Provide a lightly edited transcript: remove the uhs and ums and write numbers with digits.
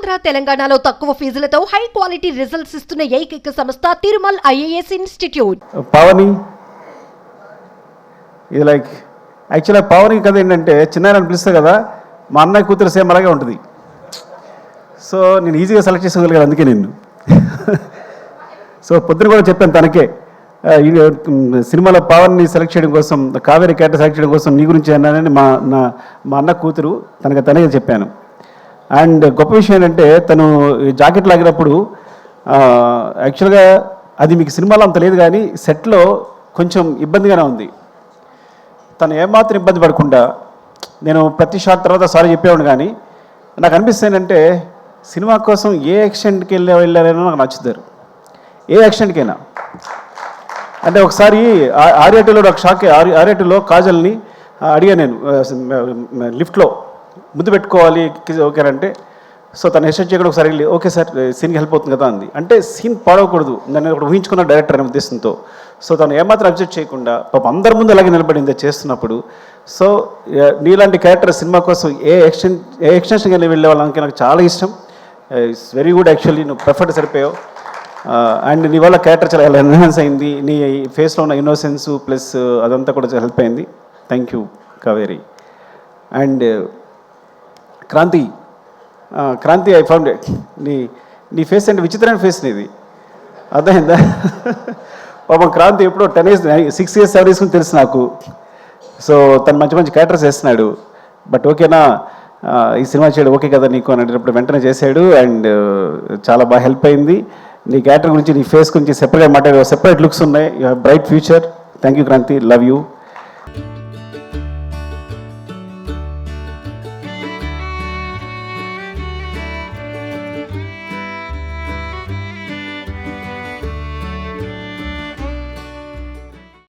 ఆంధ్ర తెలంగాణలో తక్కువ ఫీజులతో high quality results ఇస్తున్న ఏకైక సంస్థ తిరుమల్ ఐఏఎస్ ఇన్స్టిట్యూట్. పావని ఇది లైక్ యాక్చువల్గా పావని కథ ఏంటంటే చిన్న పిలుస్తుంది కదా, మా అన్నయ్య కూతురు సేమ్ అలాగే ఉంటుంది. సో నేను ఈజీగా సెలెక్ట్ చేసుకోగలిగాను అందుకే నిన్ను. సో పొద్దున కూడా చెప్పాను తనకే, సినిమాలో పావన్ని సెలెక్ట్ చేయడం కోసం, కావేరి క్యారెక్టర్ సెలెక్ట్ చేయడం కోసం నీ గురించి అన్నానని మా అన్న కూతురు తనకే చెప్పాను. అండ్ గొప్ప విషయం ఏంటంటే తను జాకెట్ లాగినప్పుడు యాక్చువల్గా అది మీకు సినిమాలో అంత లేదు కానీ సెట్లో కొంచెం ఇబ్బందిగానే ఉంది. తను ఏమాత్రం ఇబ్బంది పడకుండా నేను ప్రతి షాట్ తర్వాత సారీ చెప్పేవాడు. కానీ నాకు అనిపిస్తుంది ఏంటంటే సినిమా కోసం ఏ యాక్షన్కి వెళ్ళారనో నాకు నచ్చుతారు, ఏ యాక్షన్కైనా. అంటే ఒకసారి ఆర్యాటూలో ఒక షాక్, ఆర్యాటూలో కాజల్ని అడిగాను నేను లిఫ్ట్లో ముద్దు పెట్టుకోవాలి ఓకేనంటే, సో తను ఎస్టేట్ చేయకుండా ఒకసారి వెళ్ళి ఓకే సార్ సీన్కి హెల్ప్ అవుతుంది కదా అంది. అంటే సీన్ పాడవకూడదు నన్ను ఒకటి ఊహించుకున్న డైరెక్టర్ అనే ఉద్దేశంతో. సో తను ఏమాత్రం అబ్జెక్ట్ చేయకుండా పాప అందరి ముందు అలాగే నిలబడింది చేస్తున్నప్పుడు. సో నీలాంటి క్యారెక్టర్ సినిమా కోసం ఏ ఎక్స్టెన్షన్కి వెళ్ళే వాళ్ళకి నాకు చాలా ఇష్టం. ఇట్స్ వెరీ గుడ్ యాక్చువల్లీ, నువ్వు పర్ఫెక్ట్ సరిపోయావు. అండ్ నీ వల్ల క్యారెక్టర్ చాలా ఎన్హాన్స్ అయింది, నీ ఫేస్లో ఉన్న ఇన్నోసెన్స్ ప్లస్ అదంతా కూడా హెల్ప్ అయింది. Thank you Kaveri. And Kranti I found నీ ఫేస్ అంటే విచిత్రమైన ఫేస్ నీది, అర్థమైందా? పాపం క్రాంతి ఎప్పుడో 10 years 6 years 7 years తెలుసు నాకు. సో తను మంచి మంచి క్యారెక్టర్స్ వేస్తున్నాడు. బట్ ఓకేనా ఈ సినిమా చేయడం ఓకే కదా నీకు అని అడిగినప్పుడు వెంటనే చేశాడు. అండ్ చాలా బాగా హెల్ప్ అయింది. నీ క్యారెక్టర్ గురించి, నీ ఫేస్ గురించి సెపరేట్గా మాట్లాడే సెపరేట్ లుక్స్ ఉన్నాయి. You have bright future. Thank you Kranti, love you.